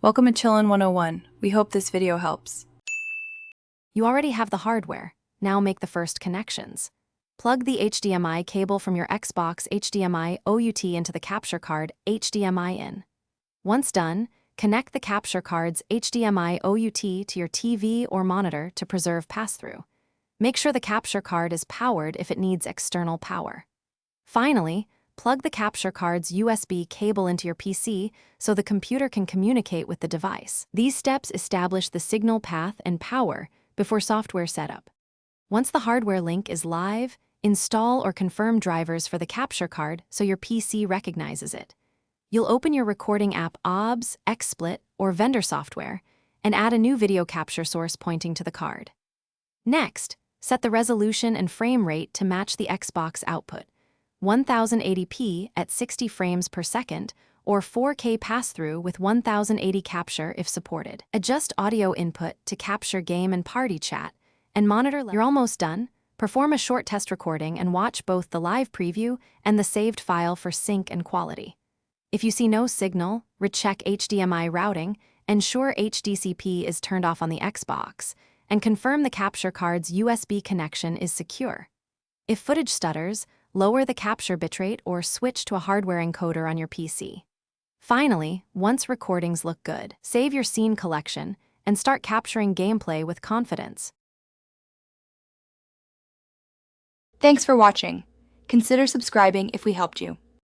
Welcome to Chillin' 101. We hope this video helps. You already have the hardware. Now make the first connections. Plug the HDMI cable from your Xbox HDMI OUT into the capture card HDMI in. Once done, connect the capture card's HDMI OUT to your TV or monitor to preserve pass-through. Make sure the capture card is powered if it needs external power. Finally, plug the capture card's USB cable into your PC so the computer can communicate with the device. These steps establish the signal path and power before software setup. Once the hardware link is live, install or confirm drivers for the capture card so your PC recognizes it. You'll open your recording app OBS, XSplit, or vendor software and add a new video capture source pointing to the card. Next, set the resolution and frame rate to match the Xbox output. 1080p at 60 frames per second, or 4K pass-through with 1080 capture if supported. Adjust audio input to capture game and party chat, and monitor. You're almost done. Perform a short test recording and watch both the live preview and the saved file for sync and quality. If you see no signal, recheck HDMI routing, ensure HDCP is turned off on the Xbox, and confirm the capture card's USB connection is secure. If footage stutters, lower the capture bitrate or switch to a hardware encoder on your PC. Finally, once recordings look good, save your scene collection and start capturing gameplay with confidence. Thanks for watching. Consider subscribing if we helped you.